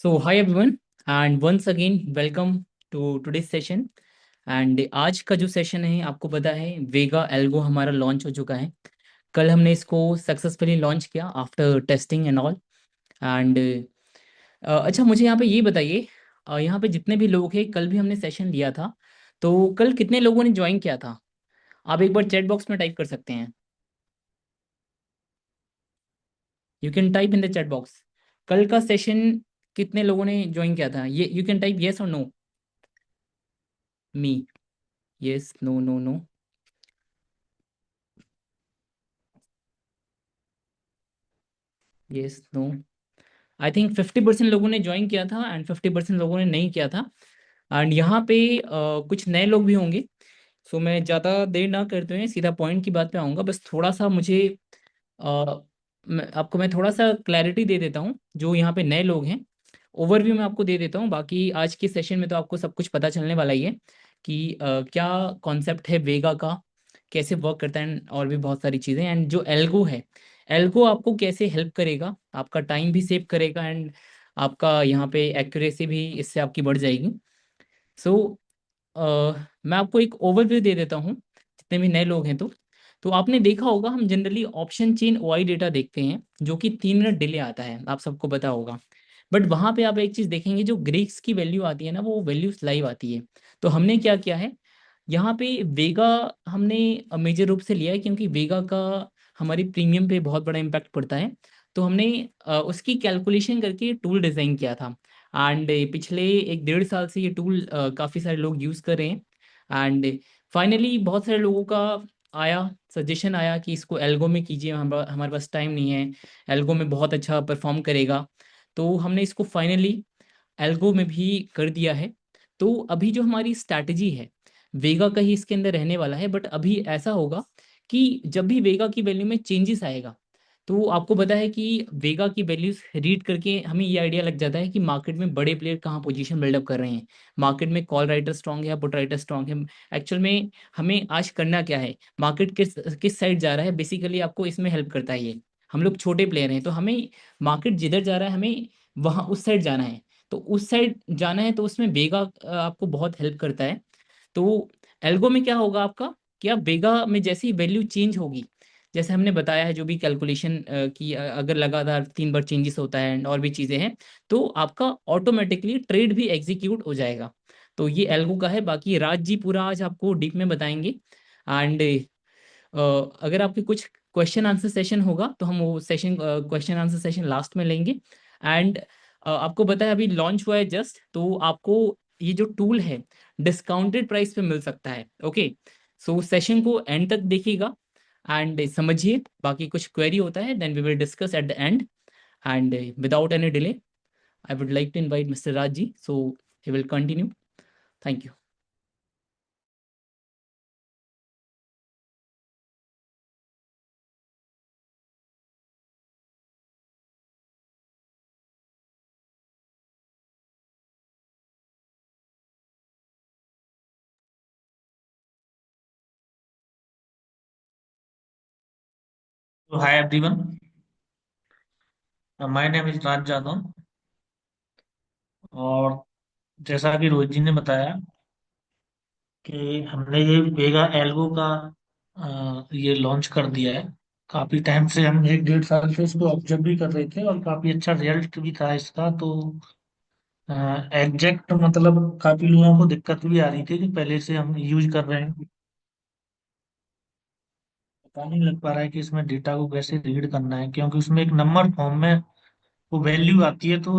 So, hi everyone, and once again, welcome to today's session. And आज का जो session है आपको पता है वेगा एल्गो हमारा लॉन्च हो चुका है। कल हमने इसको सक्सेसफुली लॉन्च किया after testing and all. And अच्छा, मुझे यहाँ पे ये बताइए, यहाँ पे जितने भी लोग हैं, कल भी हमने सेशन लिया था, तो कल कितने लोगों ने ज्वाइन किया था? आप एक बार चैट बॉक्स में टाइप कर सकते हैं। You can type in the chat box. कल का सेशन कितने लोगों ने ज्वाइन किया था? ये यू कैन टाइप येस और no. Me. Yes, no, no, no. Yes, no. I think 50% लोगों ने ज्वाइन किया था एंड 50% लोगों ने नहीं किया था। एंड यहाँ पे कुछ नए लोग भी होंगे। सो मैं ज़्यादा देर ना करते हुए सीधा पॉइंट की बात पे आऊँगा। बस थोड़ा सा मुझे मैं थोड़ा सा क्लैरिटी दे देता हूँ जो यहाँ पे नए लोग हैं। ओवरव्यू मैं आपको दे देता हूँ, बाकी आज के सेशन में तो आपको सब कुछ पता चलने वाला ही है कि क्या कॉन्सेप्ट है वेगा का, कैसे वर्क करता है और भी बहुत सारी चीज़ें। एंड जो एल्गो है, एल्गो आपको कैसे हेल्प करेगा, आपका टाइम भी सेव करेगा एंड आपका यहाँ पे एक्यूरेसी भी इससे आपकी बढ़ जाएगी। सो मैं आपको एक ओवरव्यू दे देता हूँ जितने भी नए लोग हैं। तो आपने देखा होगा, हम generally option chain OI data देखते हैं जो कि 3 मिनट डिले आता है, आप सबको पता होगा। बट वहाँ पे आप एक चीज़ देखेंगे, जो ग्रीक्स की वैल्यू आती है ना, वो वैल्यू लाइव आती है। तो हमने क्या किया है यहाँ पे, वेगा हमने मेजर रूप से लिया है क्योंकि वेगा का हमारी प्रीमियम पे बहुत बड़ा इम्पैक्ट पड़ता है। तो हमने उसकी कैलकुलेशन करके टूल डिज़ाइन किया था। एंड पिछले 1 डेढ़ साल से ये टूल काफ़ी सारे लोग यूज़ कर रहे हैं। एंड फाइनली बहुत सारे लोगों का आया सजेशन आया कि इसको एल्गो में कीजिए, हमारे पास टाइम नहीं है, एल्गो में बहुत अच्छा परफॉर्म करेगा। तो हमने इसको फाइनली एल्गो में भी कर दिया है। तो अभी जो हमारी स्ट्रैटेजी है, वेगा का ही इसके अंदर रहने वाला है। बट अभी ऐसा होगा कि जब भी वेगा की वैल्यू में चेंजेस आएगा, तो आपको पता है कि वेगा की वैल्यूज रीड करके हमें ये आइडिया लग जाता है कि मार्केट में बड़े प्लेयर कहाँ पोजीशन बिल्डअप कर रहे हैं, मार्केट में कॉल राइटर स्ट्रांग है या पुट राइटर स्ट्रांग है। एक्चुअल में हमें आज करना क्या है, मार्केट किस किस साइड जा रहा है, बेसिकली आपको इसमें हेल्प करता है ये। हम लोग छोटे प्लेयर हैं, तो हमें मार्केट जिधर जा रहा है हमें वहाँ उस साइड जाना है। तो उस साइड जाना है तो उसमें वेगा आपको बहुत हेल्प करता है। तो एल्गो में क्या होगा आपका, क्या वेगा में जैसे ही वैल्यू चेंज होगी, जैसे हमने बताया है, जो भी कैलकुलेशन की अगर लगातार 3 बार चेंजेस होता है and और भी चीज़ें हैं, तो आपका ऑटोमेटिकली ट्रेड भी एग्जीक्यूट हो जाएगा। तो ये एल्गो का है। बाकी राज जी पूरा आज आपको डीप में बताएंगे। एंड अगर आपके कुछ क्वेश्चन आंसर सेशन होगा तो हम वो session, question answer session last में लेंगे। एंड आपको पता है अभी लॉन्च हुआ है जस्ट, तो आपको ये जो टूल है डिस्काउंटेड प्राइस पे मिल सकता है। ओके, सो सेशन को एंड तक देखिएगा एंड समझिए। बाकी कुछ क्वेरी होता है then we will discuss at the end. And without any delay I would like to invite mister Raj ji, so he will continue. Thank you. तो hi everyone, my name is Raj Jadhav. और जैसा कि रोहित जी ने बताया कि हमने ये वेगा एल्गो का ये लॉन्च कर दिया है। काफी टाइम से हम 1 डेढ़ साल से इसको ऑब्जर्व भी कर रहे थे और काफी अच्छा रिजल्ट भी था इसका। तो एग्जैक्ट मतलब काफी लोगों को दिक्कत भी आ रही थी कि पहले से हम यूज कर रहे हैं, पता नहीं लग पा रहा है कि इसमें डेटा को कैसे रीड करना है, क्योंकि उसमें एक नंबर फॉर्म में वो वैल्यू आती है। तो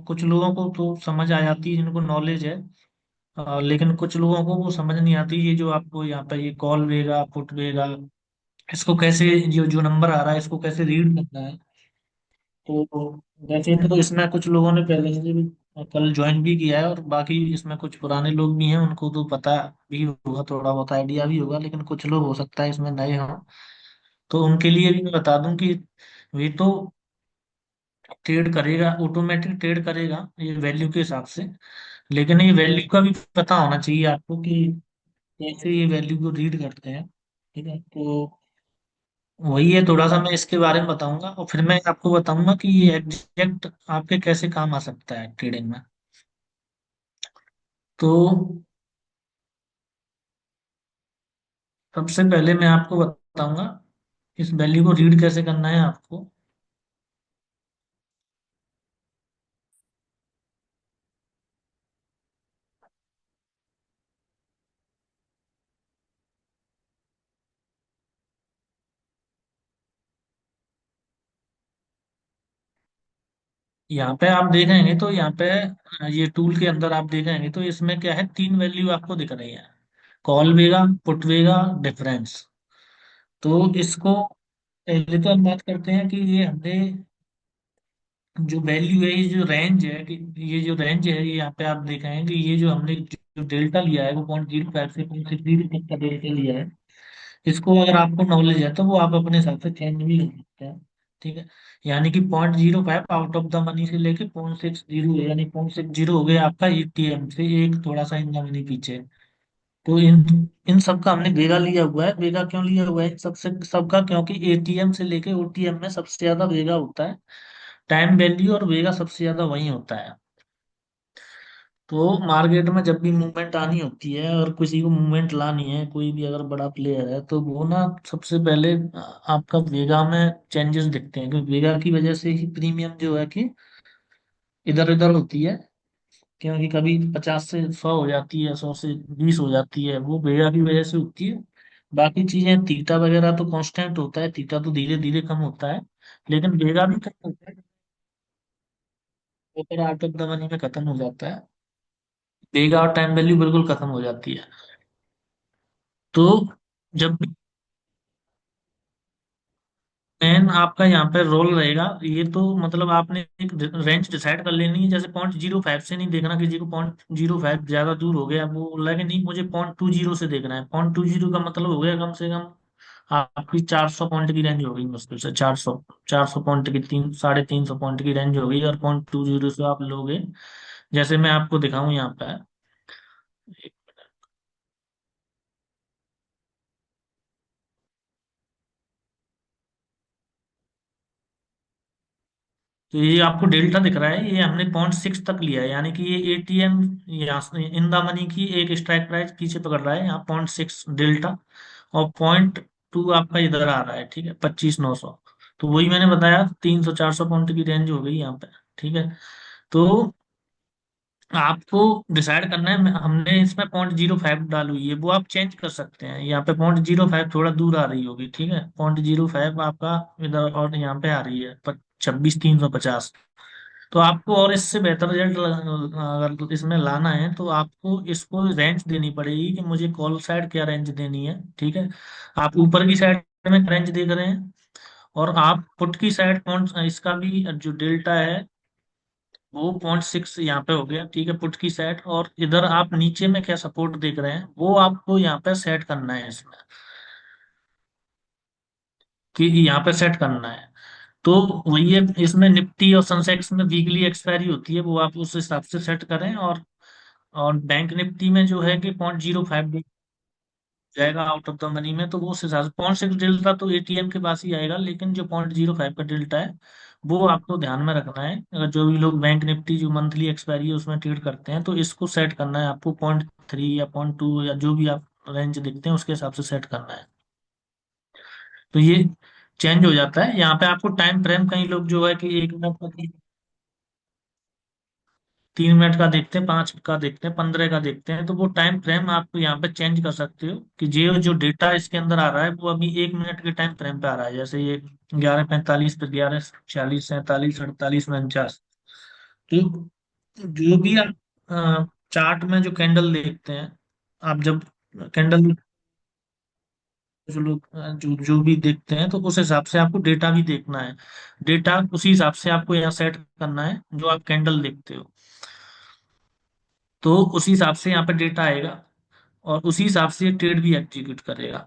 कुछ लोगों को तो समझ आ जाती है जिनको नॉलेज है, लेकिन कुछ लोगों को वो समझ नहीं आती। ये जो आपको यहाँ पे ये कॉल वेगा पुट वेगा, इसको कैसे, जो जो नंबर आ रहा है इसको कैसे रीड करना है। तो वैसे तो इसमें कुछ लोगों ने पहले से भी कल ज्वाइन भी किया है, और बाकी इसमें कुछ पुराने लोग भी हैं, उनको तो पता भी होगा, थोड़ा बहुत आइडिया भी होगा, लेकिन कुछ लोग हो सकता है इसमें नए हों। तो उनके लिए भी मैं बता दूं कि ये तो ट्रेड करेगा, ऑटोमेटिक ट्रेड करेगा ये वैल्यू के हिसाब से। लेकिन ये वैल्यू का भी पता होना चाहिए आपको कि कैसे ये वैल्यू को रीड करते हैं। ठीक है, तो वही है, थोड़ा सा मैं इसके बारे में बताऊंगा और फिर मैं आपको बताऊंगा कि ये एग्जैक्ट आपके कैसे काम आ सकता है ट्रेडिंग में। तो सबसे पहले मैं आपको बताऊंगा इस वैल्यू को रीड कैसे करना है आपको। यहाँ पे आप देखेंगे तो यहाँ पे ये टूल के अंदर आप देखेंगे तो इसमें क्या है, तीन वैल्यू आपको दिख रही है। कॉल वेगा, पुट वेगा, डिफरेंस। तो इसको पहले तो हम बात करते हैं कि ये हमने जो वैल्यू है, ये जो रेंज है कि ये जो रेंज है, ये यहाँ पे आप देखेंगे कि ये जो हमने जो डेल्टा लिया है वो 0.05 से 0.60 तक का डेल्टा लिया है। इसको अगर आपको नॉलेज है तो वो आप अपने हिसाब से चेंज भी कर सकते हैं। ठीक है। यानी कि 0.05 आउट ऑफ द मनी से लेके 0.60, यानी 0.60 हो गया आपका एटीएम से एक थोड़ा सा इन द मनी पीछे। तो इन इन सब का हमने वेगा लिया हुआ है। वेगा क्यों लिया हुआ है इन सबसे सबका, क्योंकि एटीएम से लेके ओटीएम में सबसे ज्यादा वेगा होता है। टाइम वैल्यू और वेगा सबसे ज्यादा वही होता है। तो मार्केट में जब भी मूवमेंट आनी होती है और किसी को मूवमेंट लानी है, कोई भी अगर बड़ा प्लेयर है, तो वो ना सबसे पहले आपका वेगा में चेंजेस दिखते हैं, क्योंकि वेगा की वजह से ही प्रीमियम जो है कि इधर उधर होती है। क्योंकि कभी 50 से 100 हो जाती है, 100 से 20 हो जाती है, वो वेगा की वजह से होती है। बाकी चीजें थीटा वगैरह तो कांस्टेंट होता है, थीटा तो धीरे धीरे कम होता है, लेकिन वेगा भी कम होता है। ऊपर आउट ऑफ द मनी में खत्म हो जाता है। वेगा और टाइम वैल्यू बिल्कुल खत्म हो जाती है। तो जब मेन आपका यहाँ पे रोल रहेगा, ये तो मतलब आपने एक रेंज डिसाइड कर लेनी है। जैसे 0.05 से नहीं देखना, किसी को 0.05 ज्यादा दूर हो गया, वो बोला कि नहीं मुझे 0.20 से देखना है। 0.20 का मतलब हो गया कम से कम आपकी 400 पॉइंट की रेंज हो गई, मुश्किल से 400 पॉइंट की, 300 350 पॉइंट की रेंज हो गई, और 0.20 से आप लोगे। जैसे मैं आपको दिखाऊं यहाँ पे, तो ये आपको डेल्टा दिख रहा है, ये हमने 0.6 तक लिया है, यानी कि ये एटीएम यहाँ इन द मनी की एक स्ट्राइक प्राइस पीछे पकड़ रहा है यहाँ 0.6 डेल्टा। और 0.2 आपका इधर आ रहा है, ठीक है, 25,900। तो वही मैंने बताया, 300 400 पॉइंट की रेंज हो गई यहाँ पे। ठीक है। तो आपको डिसाइड करना है, हमने इसमें 0.05 डाली हुई है, वो आप चेंज कर सकते हैं। यहाँ पे 0.05 थोड़ा दूर आ रही होगी, ठीक है, 0.05 आपका इधर और यहाँ पे आ रही है 26,350। तो आपको और इससे बेहतर रिजल्ट अगर इसमें लाना है तो आपको इसको रेंज देनी पड़ेगी कि मुझे कॉल साइड क्या रेंज देनी है। ठीक है। आप ऊपर की साइड में रेंज देख रहे हैं, और आप पुट की साइड कौन इसका भी जो डेल्टा है वो 0.6 यहाँ पे हो गया, ठीक है, पुट की साइड। और इधर आप नीचे में क्या सपोर्ट देख रहे हैं वो आपको यहाँ पे सेट करना है इसमें, कि यहाँ पे सेट करना है। तो वही है, इसमें निफ्टी और सेंसेक्स में वीकली एक्सपायरी होती है, वो आप उस हिसाब से सेट करें। और बैंक निफ्टी में जो है कि 0.05 जाएगा आउट ऑफ द मनी में, तो वो उस हिसाब से 0.6 डेल्टा तो एटीएम के पास ही आएगा, लेकिन जो 0.05 का डेल्टा है वो आपको ध्यान में रखना है। अगर जो भी लोग बैंक निफ्टी जो मंथली एक्सपायरी है उसमें ट्रेड करते हैं, तो इसको सेट करना है आपको 0.3 या 0.2 या जो भी आप रेंज देखते हैं उसके हिसाब से सेट करना है। तो ये चेंज हो जाता है। यहाँ पे आपको टाइम फ्रेम, कई लोग जो है कि 1 मिनट का, 3 मिनट का देखते हैं, 5 का देखते हैं, 15 का देखते हैं, तो वो टाइम फ्रेम आप यहाँ पे चेंज कर सकते हो कि जो जो डेटा इसके अंदर आ रहा है वो अभी 1 मिनट के टाइम फ्रेम पे आ रहा है। जैसे ये 11:45 पे, 11:46, 47, 48, 49। तो जो भी आप चार्ट में जो कैंडल देखते हैं, आप जब कैंडल जो लोग जो जो भी देखते हैं, तो उस हिसाब से आपको डेटा भी देखना है। डेटा उसी हिसाब से आपको यहाँ सेट करना है जो आप कैंडल देखते हो। तो उसी हिसाब से यहाँ पे डेटा आएगा, और उसी हिसाब से ट्रेड भी एग्जीक्यूट करेगा।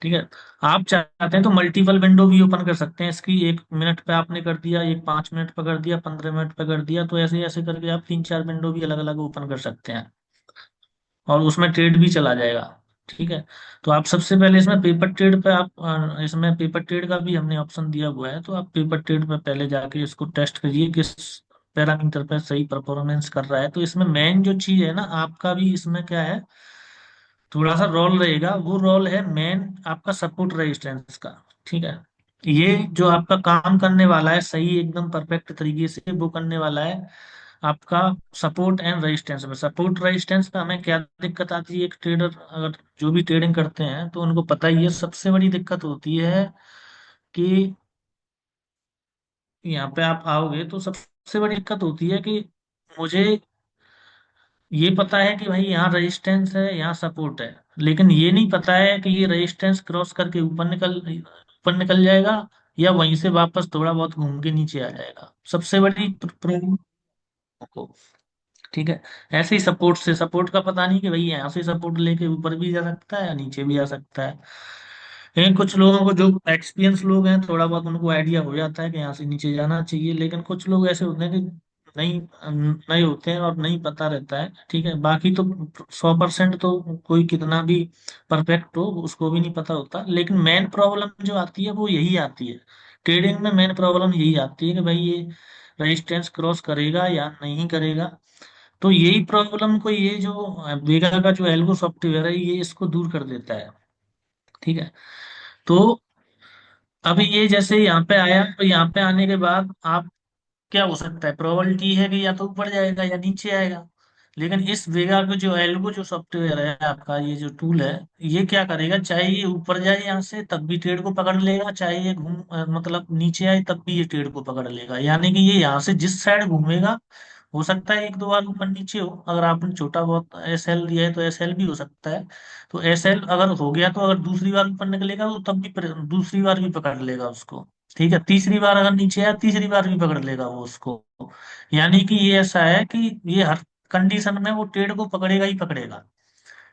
ठीक है। आप चाहते हैं तो मल्टीपल विंडो भी ओपन कर सकते हैं इसकी। 1 मिनट पे आपने कर दिया, एक 5 मिनट पे कर दिया, 15 मिनट पे कर दिया, तो ऐसे ऐसे करके आप 3 4 विंडो भी अलग अलग ओपन कर सकते हैं, और उसमें ट्रेड भी चला जाएगा। ठीक है। तो आप सबसे पहले इसमें पेपर ट्रेड पे आप इसमें पेपर ट्रेड का भी हमने ऑप्शन दिया हुआ है, तो आप पेपर ट्रेड पे पहले जाके इसको टेस्ट करिए किस पैरामीटर पे सही परफॉर्मेंस कर रहा है। तो इसमें मेन जो चीज है ना, आपका भी इसमें क्या है, थोड़ा सा रोल रहेगा। वो रोल है मेन आपका सपोर्ट रेजिस्टेंस का। ठीक है। ये जो आपका काम करने वाला है सही एकदम परफेक्ट तरीके से, वो करने वाला है आपका सपोर्ट एंड रेजिस्टेंस में। सपोर्ट रेजिस्टेंस पे हमें क्या दिक्कत आती है, एक ट्रेडर अगर जो भी ट्रेडिंग करते हैं तो उनको पता ही है, सबसे बड़ी दिक्कत होती है कि यहाँ पे आप आओगे तो सबसे बड़ी दिक्कत होती है कि मुझे ये पता है कि भाई यहाँ रेजिस्टेंस है, यहाँ सपोर्ट है, लेकिन ये नहीं पता है कि ये रेजिस्टेंस क्रॉस करके ऊपर निकल जाएगा या वहीं से वापस थोड़ा बहुत घूम के नीचे आ जाएगा। सबसे बड़ी प्रॉब्लम को, ठीक है। ऐसे ही सपोर्ट से, सपोर्ट का पता नहीं कि भाई यहाँ से सपोर्ट लेके ऊपर भी जा सकता है या नीचे भी आ सकता है। लेकिन कुछ लोगों को, जो एक्सपीरियंस लोग हैं, थोड़ा बहुत उनको आइडिया हो जाता है कि यहाँ से नीचे जाना चाहिए, लेकिन कुछ लोग ऐसे होते हैं कि नहीं नहीं होते हैं और नहीं पता रहता है। ठीक है। बाकी तो 100% तो कोई कितना भी परफेक्ट हो उसको भी नहीं पता होता, लेकिन मेन प्रॉब्लम जो आती है वो यही आती है ट्रेडिंग में। मेन प्रॉब्लम यही आती है कि भाई ये रेजिस्टेंस क्रॉस करेगा या नहीं करेगा। तो यही प्रॉब्लम को ये जो वेगा का जो एल्गो सॉफ्टवेयर है ये इसको दूर कर देता है। ठीक है। तो अभी ये जैसे यहाँ पे आया, तो यहाँ पे आने के बाद आप, क्या हो सकता है, प्रोबेबिलिटी है कि या तो ऊपर जाएगा या नीचे आएगा। लेकिन इस वेगा को जो एल्गो जो सॉफ्टवेयर है आपका, ये जो टूल है, ये क्या करेगा, चाहे ये ऊपर जाए यहाँ से तब भी ट्रेड को पकड़ लेगा, चाहे ये मतलब नीचे आए तब भी ये ट्रेड को पकड़ लेगा। यानी कि ये यहाँ से जिस साइड घूमेगा, हो सकता है एक दो बार ऊपर नीचे हो, अगर आपने छोटा बहुत एस एल दिया है तो एस एल भी हो सकता है। तो एस एल अगर हो गया तो अगर दूसरी बार ऊपर निकलेगा तो तब भी दूसरी बार भी पकड़ लेगा उसको। ठीक है। तीसरी बार अगर नीचे आया, तीसरी बार भी पकड़ लेगा वो उसको। यानी कि ये ऐसा है कि ये हर कंडीशन में वो ट्रेड को पकड़ेगा ही पकड़ेगा,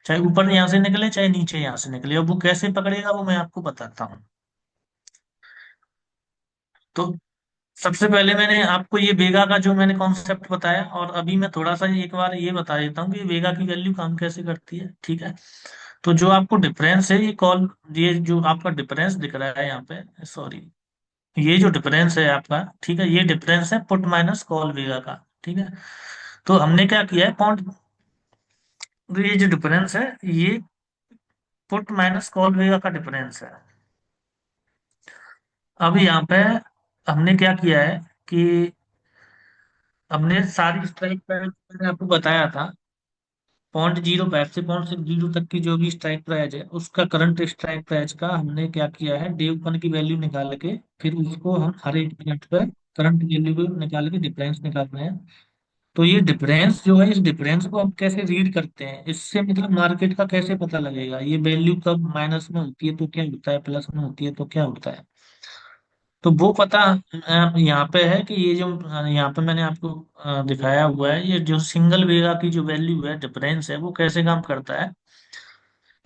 चाहे ऊपर यहाँ से निकले चाहे नीचे यहाँ से निकले। अब वो कैसे पकड़ेगा वो मैं आपको बताता हूँ। तो सबसे पहले मैंने आपको ये वेगा का जो मैंने कॉन्सेप्ट बताया, और अभी मैं थोड़ा सा एक बार ये बता देता हूँ कि वेगा की वैल्यू काम कैसे करती है। ठीक है। तो जो आपको डिफरेंस है, ये जो आपका डिफरेंस दिख रहा है यहाँ पे, सॉरी, ये जो डिफरेंस है आपका, ठीक है, ये डिफरेंस है पुट माइनस कॉल वेगा का। ठीक है। तो हमने क्या किया है, पॉइंट, ये जो डिफरेंस है ये पुट माइनस कॉल वेगा का डिफरेंस है। अब यहाँ पे हमने क्या किया है कि हमने सारी स्ट्राइक प्राइस मैंने आपको बताया था, 0.05 से 0.60 तक की जो भी स्ट्राइक प्राइस है उसका करंट स्ट्राइक प्राइस का हमने क्या किया है, डे वन की वैल्यू निकाल के फिर उसको हम हर एक मिनट पर करंट वैल्यू को निकाल के डिफरेंस निकाल रहे हैं। तो ये डिफरेंस जो है, इस डिफरेंस को हम कैसे रीड करते हैं, इससे मतलब मार्केट का कैसे पता लगेगा, ये वैल्यू कब माइनस में होती है तो क्या होता है, प्लस में होती है तो क्या होता है। तो वो पता यहाँ पे है कि ये जो यहाँ पे मैंने आपको दिखाया हुआ है, ये जो सिंगल वेगा की जो वैल्यू है, डिफरेंस है, वो कैसे काम करता है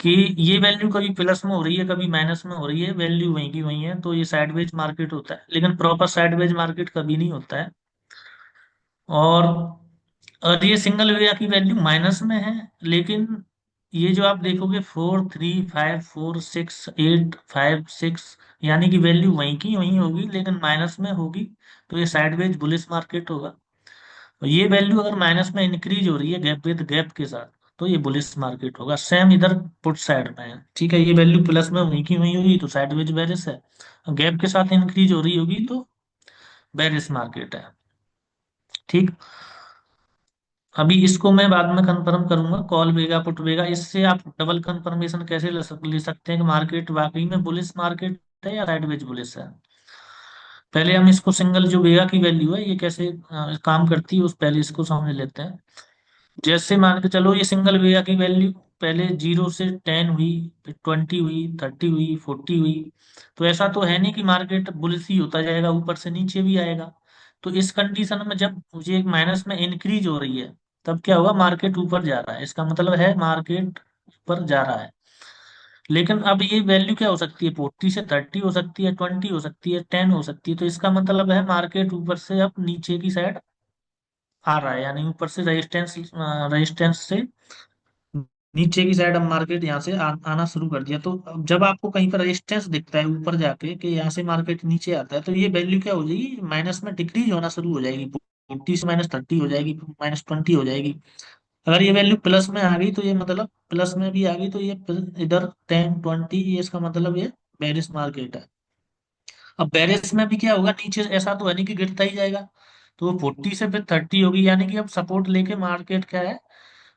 कि ये वैल्यू कभी प्लस में हो रही है कभी माइनस में हो रही है, वैल्यू वहीं की वहीं है, तो ये साइडवेज मार्केट होता है। लेकिन प्रॉपर साइडवेज मार्केट कभी नहीं होता है। और ये सिंगल वेगा की वैल्यू माइनस में है, लेकिन ये जो आप देखोगे 4, 3, 5, 4, 6, 8, 5, 6, यानी कि वैल्यू वहीं की वहीं होगी लेकिन माइनस में होगी, तो ये साइडवेज बुलिश मार्केट होगा। और ये वैल्यू अगर माइनस में इंक्रीज हो रही है गैप विद गैप के साथ, तो ये बुलिश मार्केट होगा। सेम इधर पुट साइड में है। ठीक है। ये वैल्यू प्लस में वहीं की वहीं होगी तो साइडवेज बेरिश है, गैप के साथ इंक्रीज हो रही होगी तो बेरिश मार्केट है। ठीक। अभी इसको मैं बाद में कंफर्म करूंगा, कॉल वेगा पुट वेगा, इससे आप डबल कंफर्मेशन कैसे ले सकते हैं कि मार्केट वाकई में बुलिश मार्केट है या साइडवेज बुलिश है। पहले हम इसको सिंगल जो वेगा की वैल्यू है ये कैसे काम करती है उस पहले इसको समझ लेते हैं। जैसे मान के चलो ये सिंगल वेगा की वैल्यू पहले 0 से 10 हुई, फिर 20 हुई, 30 हुई, 40 हुई, तो ऐसा तो है नहीं कि मार्केट बुलिश ही होता जाएगा, ऊपर से नीचे भी आएगा। तो इस कंडीशन में जब मुझे एक माइनस में इंक्रीज हो रही है तब क्या होगा, मार्केट ऊपर जा रहा है, इसका मतलब है मार्केट ऊपर जा रहा है। लेकिन अब ये वैल्यू क्या हो सकती है, 40 से 30 हो सकती है, 20 हो सकती है, 10 हो सकती है, तो इसका मतलब है मार्केट ऊपर से अब नीचे की साइड आ रहा है, यानी ऊपर से रेजिस्टेंस रेजिस्टेंस से नीचे की साइड अब मार्केट यहाँ से आना शुरू कर दिया, तो अब जब आपको कहीं पर रेजिस्टेंस दिखता है ऊपर जाके कि यहाँ से मार्केट नीचे आता है, तो ये वैल्यू क्या हो जाएगी, माइनस में डिक्रीज होना शुरू हो जाएगी। 40 से -30 हो जाएगी, -20 हो जाएगी। अगर ये वैल्यू प्लस में आ गई तो ये मतलब प्लस में भी आ गई तो ये इधर 10 20, ये इसका मतलब ये बेरिश मार्केट है। अब बेरिश में भी क्या होगा, नीचे ऐसा तो है नहीं कि गिरता ही जाएगा, तो वो 40 से फिर 30 होगी, यानी कि अब सपोर्ट लेके मार्केट क्या है,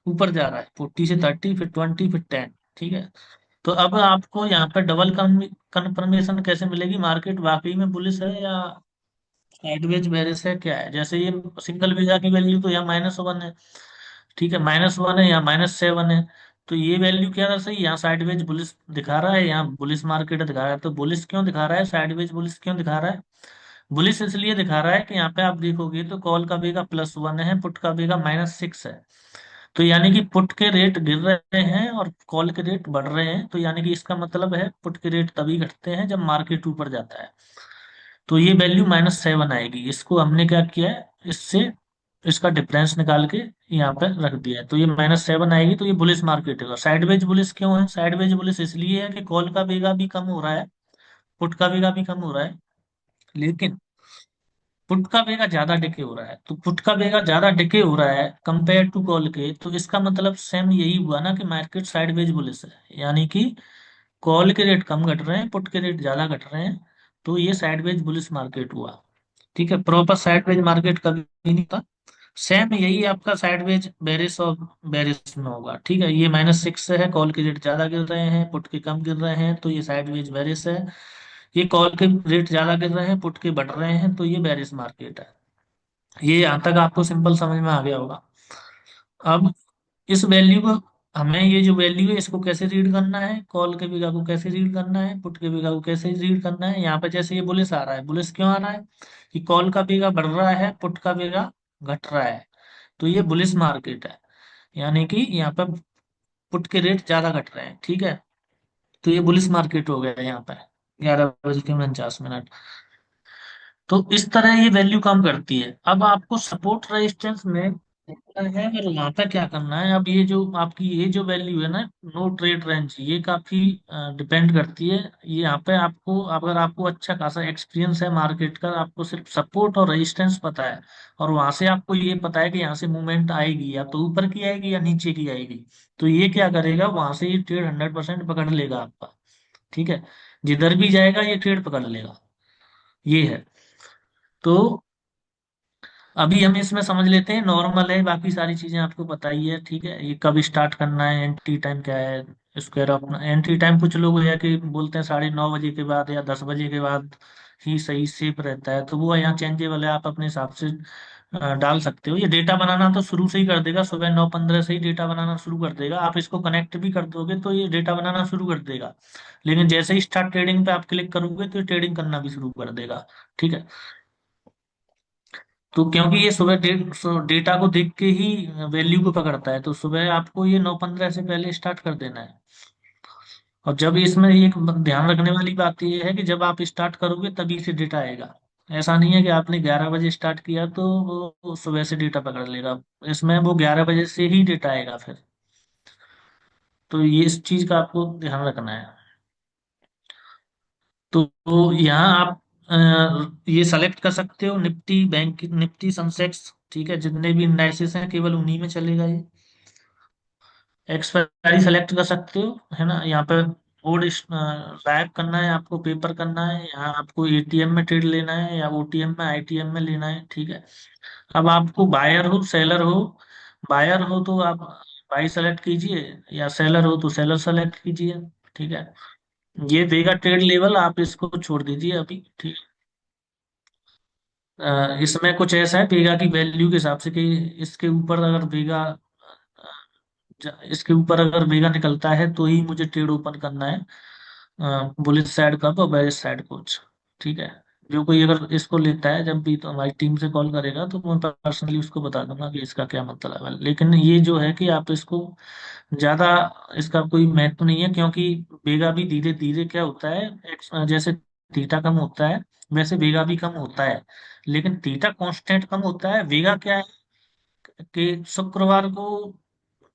ऊपर जा रहा है। 40 से 30, फिर 20, फिर 10। ठीक है। तो अब आपको यहाँ पे डबल कंफर्मेशन कैसे मिलेगी, मार्केट वाकई में बुलिश है या साइडवेज बेरिश है, क्या है। जैसे ये सिंगल बीघा की वैल्यू तो यहाँ -1 है, ठीक है, -1 है, यहाँ -7 है। तो ये वैल्यू क्या कर सही, यहाँ साइडवेज बुलिश दिखा रहा है, यहाँ बुलिश मार्केट दिखा रहा है। तो बुलिश क्यों दिखा रहा है, साइडवेज बुलिश क्यों दिखा रहा है, बुलिश इसलिए दिखा रहा है कि यहाँ पे आप देखोगे तो कॉल का बेगा +1 है, पुट का बेगा -6 है। तो यानी कि पुट के रेट गिर रहे हैं और कॉल के रेट बढ़ रहे हैं, तो यानी कि इसका मतलब है पुट के रेट तभी घटते हैं जब मार्केट ऊपर जाता है। तो ये वैल्यू -7 आएगी, इसको हमने क्या किया है, इससे इसका डिफरेंस निकाल के यहाँ पे रख दिया है। तो ये -7 आएगी, तो ये बुलिश मार्केट है। साइडवेज बुलिश क्यों है, साइडवेज बुलिश इसलिए है कि कॉल का बेगा भी कम हो रहा है, पुट का बेगा भी कम हो रहा है, लेकिन पुट का बेगा ज्यादा डिके हो रहा है। तो पुट का बेगा ज्यादा डिके हो रहा है कंपेयर टू कॉल के, तो इसका मतलब सेम यही हुआ ना कि मार्केट साइडवेज बुलिश है, यानी कि कॉल के रेट कम घट रहे हैं, पुट के रेट ज्यादा घट रहे हैं। तो ये साइडवेज बुलिश मार्केट हुआ। ठीक है, प्रॉपर साइडवेज मार्केट कभी नहीं था। सेम यही आपका साइडवेज बेरिस और बेरिस में होगा। ठीक है, ये -6 है, कॉल के रेट ज्यादा गिर रहे हैं, पुट के कम गिर रहे हैं, तो ये साइडवेज बेरिस है। ये कॉल के रेट ज्यादा गिर रहे हैं, पुट के बढ़ रहे हैं, तो ये बेरिस मार्केट है। ये यहाँ तक आपको सिंपल समझ में आ गया होगा। अब इस वैल्यू को, हमें ये जो वैल्यू है इसको कैसे रीड करना है, कॉल के बिगा को कैसे रीड करना है, पुट के बिगा को कैसे रीड करना है। यहाँ पे जैसे ये बुलिस आ रहा है, बुलिस क्यों आ रहा है, कि कॉल का बिगा बढ़ रहा है, पुट का बिगा घट रहा है, तो ये बुलिस मार्केट है। यानी कि यहाँ पे पुट के रेट ज्यादा घट रहे हैं। ठीक है, तो ये बुलिस मार्केट हो गया यहाँ पे 11:49। तो इस तरह ये वैल्यू काम करती है। अब आपको सपोर्ट रेजिस्टेंस में देखना है और वहां पे क्या करना है। अब ये जो आपकी ये जो वैल्यू है ना, नो ट्रेड रेंज, ये काफी डिपेंड करती है। ये यहाँ पे आपको, अगर आपको अच्छा खासा एक्सपीरियंस है मार्केट का, आपको सिर्फ सपोर्ट और रेजिस्टेंस पता है, और वहां से आपको ये पता है कि यहाँ से मूवमेंट आएगी, या तो ऊपर की आएगी या नीचे की आएगी, तो ये क्या करेगा, वहां से ये ट्रेड 100% पकड़ लेगा आपका। ठीक है, जिधर भी जाएगा ये ट्रेड पकड़ लेगा, ये है। तो अभी हम इसमें समझ लेते हैं, नॉर्मल है, बाकी सारी चीजें आपको पता ही है। ठीक है, ये कब स्टार्ट करना है, एंट्री टाइम क्या है, स्क्वायर ऑफ एंट्री टाइम, कुछ लोग है कि बोलते हैं 9:30 बजे के बाद या 10 बजे के बाद ही सही सेफ रहता है, तो वो यहाँ चेंजेबल है, आप अपने हिसाब से डाल सकते हो। ये डेटा बनाना तो शुरू से ही कर देगा, सुबह 9:15 से ही डेटा बनाना शुरू कर देगा। आप इसको कनेक्ट भी कर दोगे तो ये डेटा बनाना शुरू कर देगा, लेकिन जैसे ही स्टार्ट ट्रेडिंग पे आप क्लिक करोगे तो ये ट्रेडिंग करना भी शुरू कर देगा। ठीक है, तो क्योंकि ये सुबह डेटा को देख के ही वैल्यू को पकड़ता है, तो सुबह आपको ये 9:15 से पहले स्टार्ट कर देना है। और जब इसमें एक ध्यान रखने वाली बात ये है कि जब आप स्टार्ट करोगे तभी से डेटा आएगा। ऐसा नहीं है कि आपने 11 बजे स्टार्ट किया तो वो सुबह से डेटा पकड़ लेगा, इसमें वो 11 बजे से ही डेटा आएगा फिर। तो ये इस चीज का आपको ध्यान रखना है। तो यहाँ आप ये सेलेक्ट कर सकते हो, निफ्टी, बैंक निफ्टी, सेंसेक्स, ठीक है, जितने भी इंडाइसेस हैं केवल उन्हीं में चलेगा ये। एक्सपायरी सेलेक्ट कर सकते हो, है ना। यहाँ पे कोड टाइप करना है आपको, पेपर करना है, यहाँ आपको एटीएम में ट्रेड लेना है या ओटीएम में, आईटीएम में लेना है। ठीक है, अब आपको बायर हो सेलर हो, बायर हो तो आप बाई सेलेक्ट कीजिए, या सेलर हो तो सेलर सेलेक्ट कीजिए। ठीक है, ये देगा ट्रेड लेवल, आप इसको छोड़ दीजिए अभी। ठीक, इसमें कुछ ऐसा है वेगा की वैल्यू के हिसाब से कि इसके ऊपर अगर वेगा इसके ऊपर अगर वेगा निकलता है तो ही मुझे ट्रेड ओपन करना है, बुलिश साइड का और बेरिश साइड कुछ। ठीक है, जो कोई अगर इसको लेता है जब भी, तो हमारी टीम से कॉल करेगा तो मैं पर्सनली उसको बता दूंगा कि इसका क्या मतलब है। लेकिन ये जो है कि आप इसको ज्यादा, इसका कोई महत्व नहीं है, क्योंकि वेगा भी धीरे धीरे क्या होता है, जैसे थीटा कम होता है वैसे वेगा भी कम होता है, लेकिन थीटा कांस्टेंट कम होता है। वेगा क्या है कि शुक्रवार को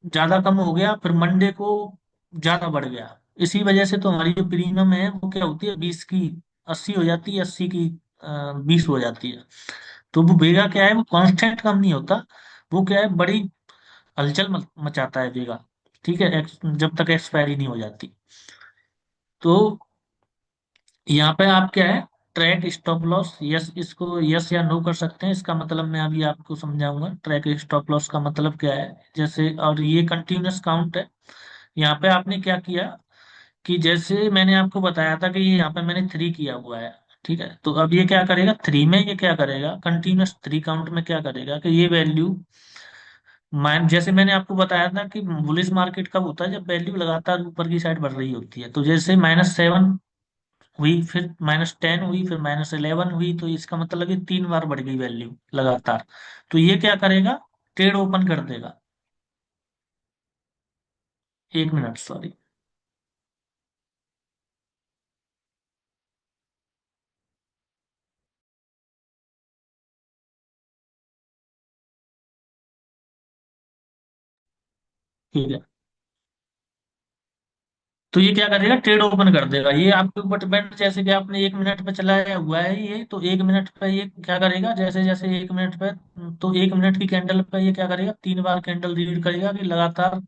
ज्यादा कम हो गया, फिर मंडे को ज्यादा बढ़ गया। इसी वजह से तो हमारी जो प्रीमियम है वो क्या होती है, 20 की 80 हो जाती है, 80 की 20 हो जाती है। तो वो बेगा क्या है, वो कांस्टेंट कम नहीं होता। वो क्या है, बड़ी हलचल मचाता है बेगा। ठीक है, जब तक एक्सपायरी नहीं हो जाती। तो यहाँ पे आप क्या है, ट्रैक स्टॉप लॉस, यस, इसको यस या नो कर सकते हैं। इसका मतलब मैं अभी आपको समझाऊंगा ट्रैक स्टॉप लॉस का मतलब क्या है। जैसे, और ये कंटिन्यूअस काउंट है। यहाँ पे आपने क्या किया कि जैसे मैंने आपको बताया था कि यहाँ पे मैंने 3 किया हुआ है। ठीक है, तो अब ये क्या करेगा, 3 में ये क्या करेगा, कंटिन्यूअस 3 काउंट में क्या करेगा कि ये वैल्यू मान, जैसे मैंने आपको बताया था कि बुलिश मार्केट कब होता है, जब वैल्यू लगातार ऊपर की साइड बढ़ रही होती है। तो जैसे -7 हुई, फिर -10 हुई, फिर -11 हुई, तो इसका मतलब है 3 बार बढ़ गई वैल्यू लगातार। तो ये क्या करेगा, ट्रेड ओपन कर देगा। 1 मिनट, सॉरी। ठीक है, तो ये क्या करेगा, ट्रेड ओपन कर देगा। ये आपके ऊपर डिपेंड, जैसे कि आपने 1 मिनट पे चलाया हुआ है ये, तो 1 मिनट पे ये क्या करेगा, जैसे जैसे 1 मिनट पे, तो 1 मिनट की कैंडल पे ये क्या करेगा, 3 बार कैंडल रीड करेगा कि लगातार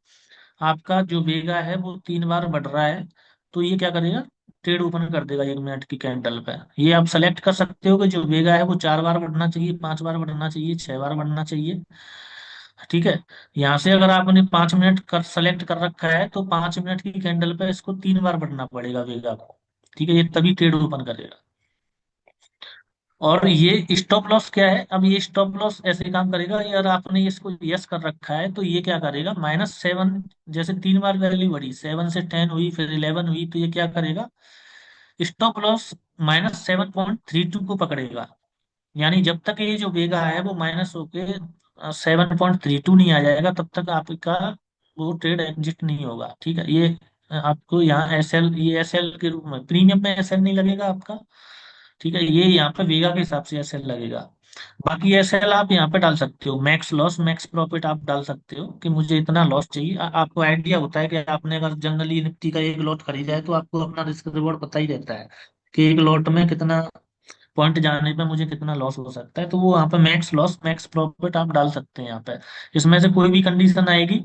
आपका जो वेगा है वो 3 बार बढ़ रहा है। तो ये क्या करेगा, ट्रेड ओपन कर देगा 1 मिनट की कैंडल पे। ये आप सेलेक्ट कर सकते हो कि जो वेगा है वो 4 बार बढ़ना चाहिए, 5 बार बढ़ना चाहिए, 6 बार बढ़ना चाहिए। ठीक है, यहाँ से अगर आपने 5 मिनट कर सेलेक्ट कर रखा है, तो 5 मिनट की कैंडल पे इसको 3 बार बढ़ना पड़ेगा वेगा को। ठीक है, ये तभी ट्रेड ओपन करेगा। और ये स्टॉप लॉस क्या है, अब ये स्टॉप लॉस ऐसे काम करेगा, यार आपने इसको यस कर रखा है, तो ये क्या करेगा, -7, जैसे 3 बार वैल्यू बढ़ी, 7 से 10 हुई, फिर 11 हुई, तो ये क्या करेगा, स्टॉप लॉस -7.32 को पकड़ेगा। यानी जब तक ये जो वेगा है वो माइनस होके 7.32 नहीं आ जाएगा, तब तक आपका वो ट्रेड एग्जिट नहीं होगा। ठीक है, ये आपको यहाँ SL, ये SL के रूप में, प्रीमियम में SL नहीं लगेगा आपका। ठीक है, ये यहाँ पे वेगा के हिसाब से SL लगेगा। बाकी SL आप यहाँ पे डाल सकते हो, मैक्स लॉस मैक्स प्रॉफिट आप डाल सकते हो कि मुझे इतना लॉस चाहिए। आपको आइडिया होता है कि आपने अगर जनरली निफ्टी का एक लॉट खरीदा है, तो आपको अपना रिस्क रिवॉर्ड पता ही रहता है कि एक लॉट में कितना पॉइंट जाने पे मुझे कितना लॉस हो सकता है। तो वो यहाँ पे मैक्स लॉस मैक्स प्रॉफिट आप डाल सकते हैं यहाँ पे। इसमें से कोई भी कंडीशन आएगी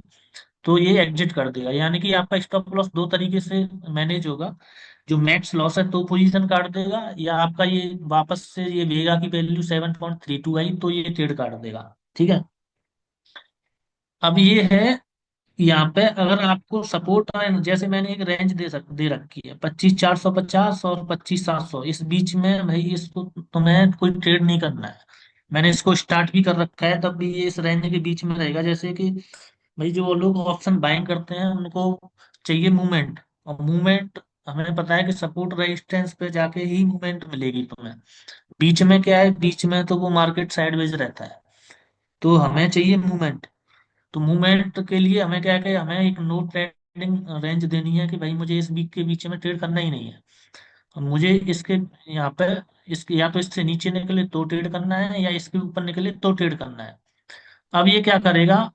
तो ये एग्जिट कर देगा। यानी कि आपका स्टॉप लॉस दो तरीके से मैनेज होगा। जो मैक्स लॉस है तो पोजीशन काट देगा, या आपका ये वापस से ये वेगा की वैल्यू 7.32 आई तो ये ट्रेड काट देगा। ठीक है, अब ये है यहाँ पे, अगर आपको सपोर्ट, जैसे मैंने एक रेंज दे रखी है, 25,450 और 25,700, इस बीच में भाई इसको तुम्हें कोई ट्रेड नहीं करना है। मैंने इसको स्टार्ट भी कर रखा है, तब भी ये इस रेंज के बीच में रहेगा। जैसे कि भाई जो लोग ऑप्शन बाइंग करते हैं उनको चाहिए मूवमेंट, और मूवमेंट हमें पता है कि सपोर्ट रेजिस्टेंस पे जाके ही मूवमेंट मिलेगी तुम्हें। बीच में क्या है, बीच में तो वो मार्केट साइडवेज रहता है। तो हमें चाहिए मूवमेंट। तो मूवमेंट के लिए हमें क्या है कि हमें एक नो ट्रेडिंग रेंज देनी है कि भाई मुझे इस वीक के बीच में ट्रेड करना ही नहीं है। और मुझे इसके यहाँ पे, इसके या तो इससे नीचे निकले तो ट्रेड करना है, या इसके ऊपर निकले तो ट्रेड करना है। अब ये क्या करेगा,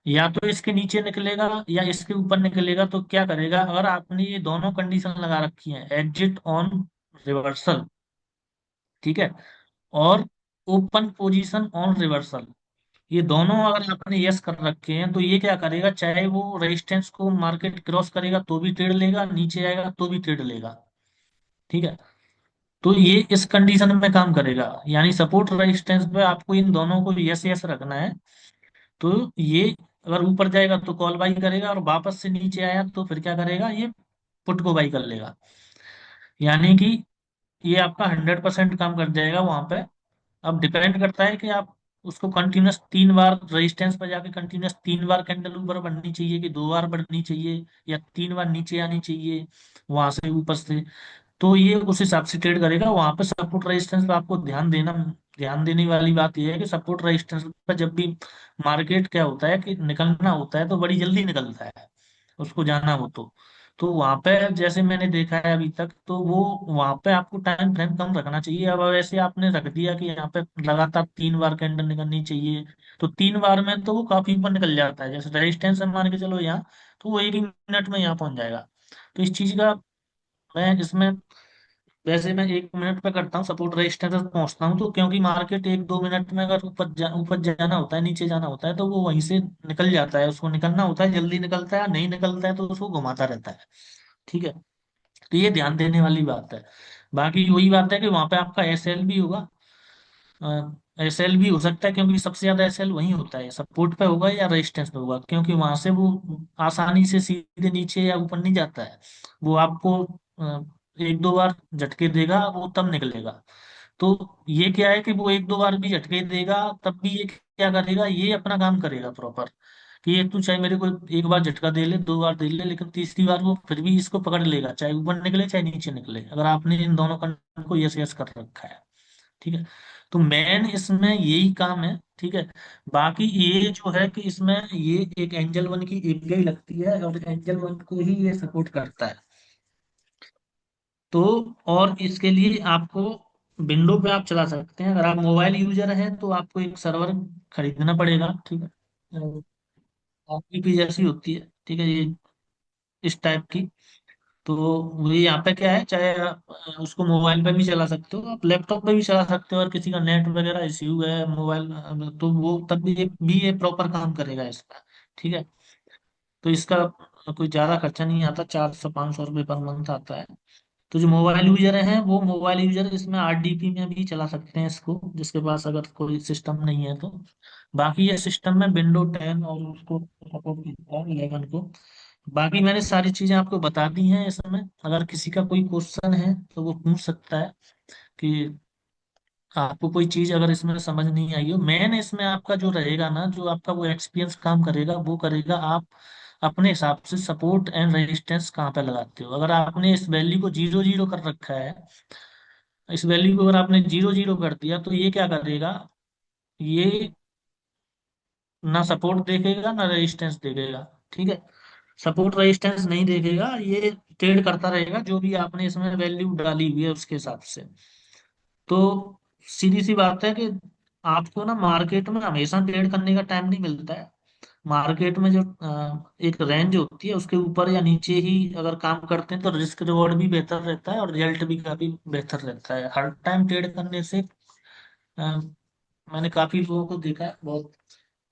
या तो इसके नीचे निकलेगा या इसके ऊपर निकलेगा। तो क्या करेगा, अगर आपने ये दोनों कंडीशन लगा रखी है, एग्जिट ऑन रिवर्सल, ठीक है, और ओपन पोजीशन ऑन रिवर्सल, ये दोनों अगर आपने यस कर रखे हैं, तो ये क्या करेगा, चाहे वो रेजिस्टेंस को मार्केट क्रॉस करेगा तो भी ट्रेड लेगा, नीचे आएगा तो भी ट्रेड लेगा। ठीक है, तो ये इस कंडीशन में काम करेगा। यानी सपोर्ट रेजिस्टेंस पे आपको इन दोनों को यस यस रखना है। तो ये अगर ऊपर जाएगा तो कॉल बाई करेगा, और वापस से नीचे आया तो फिर क्या करेगा, ये पुट को बाई कर लेगा। यानी कि ये आपका 100% काम कर जाएगा वहां पे। अब डिपेंड करता है कि आप उसको कंटिन्यूस 3 बार रेजिस्टेंस पर जाके कंटिन्यूस 3 बार कैंडल ऊपर बढ़नी चाहिए, कि 2 बार बढ़नी चाहिए, या 3 बार नीचे आनी चाहिए वहां से ऊपर से। तो ये उस हिसाब से ट्रेड करेगा। वहां पे सपोर्ट रेजिस्टेंस पे आपको ध्यान देने वाली बात यह है कि सपोर्ट रेजिस्टेंस पे जब भी मार्केट क्या होता है कि निकलना होता है तो बड़ी जल्दी निकलता है, उसको जाना हो तो। तो वहां पे जैसे मैंने देखा है अभी तक, तो वो वहां पे आपको टाइम फ्रेम कम रखना चाहिए। अब वैसे आपने रख दिया कि यहाँ पे लगातार 3 बार कैंडल निकलनी चाहिए, तो 3 बार में तो वो काफी ऊपर निकल जाता है। जैसे रेजिस्टेंस मान के चलो यहाँ, तो वो 1 ही मिनट में यहाँ पहुंच जाएगा। तो इस चीज का मैं इसमें, वैसे मैं 1 मिनट पे करता हूँ सपोर्ट रेजिस्टेंस तक पहुंचता हूँ, तो क्योंकि मार्केट 1-2 मिनट में अगर ऊपर जाना होता है, नीचे जाना होता है, तो वो वहीं से निकल जाता है। उसको निकलना होता है, जल्दी निकलता है, नहीं निकलता है तो उसको घुमाता रहता है। ठीक है, तो ये ध्यान देने वाली बात है। बाकी वही बात है कि वहां पे आपका एस एल भी होगा, एस एल भी हो सकता है, क्योंकि सबसे ज्यादा एस एल वही होता है, सपोर्ट पे होगा या रेजिस्टेंस पे होगा, क्योंकि वहां से वो आसानी से सीधे नीचे या ऊपर नहीं जाता है। वो आपको 1-2 बार झटके देगा, वो तब निकलेगा। तो ये क्या है कि वो 1-2 बार भी झटके देगा, तब भी ये क्या करेगा, ये अपना काम करेगा प्रॉपर। कि ये तू चाहे मेरे को 1 बार झटका दे ले, 2 बार दे ले, लेकिन तीसरी बार वो फिर भी इसको पकड़ लेगा, चाहे ऊपर निकले चाहे नीचे निकले, अगर आपने इन दोनों कंडीशन को यस यस कर रखा है। ठीक है, तो मेन इसमें यही काम है। ठीक है, बाकी ये जो है कि इसमें ये एक एंजल वन की एपीआई लगती है, और एंजल वन को ही ये सपोर्ट करता है। तो और इसके लिए आपको विंडो पे आप चला सकते हैं। अगर आप मोबाइल यूजर हैं तो आपको एक सर्वर खरीदना पड़ेगा। ठीक है, ओटीपी जैसी होती है, ठीक है, ये इस टाइप की। तो वही यहाँ पे क्या है, चाहे आप उसको मोबाइल पे भी चला सकते हो, आप लैपटॉप पे भी चला सकते हो, और किसी का नेट वगैरह इश्यू है मोबाइल, तो वो तब भी ये प्रॉपर काम करेगा इसका। ठीक है, तो इसका कोई ज्यादा खर्चा नहीं आता, 400-500 रुपये पर मंथ आता है। तो जो मोबाइल यूजर हैं वो मोबाइल यूजर इसमें आरडीपी में भी चला सकते हैं इसको, जिसके पास अगर कोई सिस्टम नहीं है तो। बाकी ये सिस्टम में विंडो 10 और उसको सपोर्ट करता है 11 को। बाकी मैंने सारी चीजें आपको बता दी हैं इसमें। अगर किसी का कोई क्वेश्चन है तो वो पूछ सकता है कि आपको कोई चीज अगर इसमें समझ नहीं आई हो। मेन इसमें आपका जो रहेगा ना, जो आपका वो एक्सपीरियंस काम करेगा, वो करेगा आप अपने हिसाब से सपोर्ट एंड रेजिस्टेंस कहाँ पे लगाते हो। अगर आपने इस वैल्यू को 0-0 कर रखा है, इस वैल्यू को अगर आपने 0-0 कर दिया, तो ये क्या करेगा, ये ना सपोर्ट देखेगा ना रेजिस्टेंस देखेगा। ठीक है, सपोर्ट रेजिस्टेंस नहीं देखेगा, ये ट्रेड करता रहेगा जो भी आपने इसमें वैल्यू डाली हुई है उसके हिसाब से। तो सीधी सी बात है कि आपको ना मार्केट में हमेशा ट्रेड करने का टाइम नहीं मिलता है। मार्केट में जो एक रेंज होती है, उसके ऊपर या नीचे ही अगर काम करते हैं तो रिस्क रिवॉर्ड भी बेहतर रहता है, और रिजल्ट भी काफी बेहतर रहता है। हर टाइम ट्रेड करने से अ, मैंने काफी लोगों को देखा है, बहुत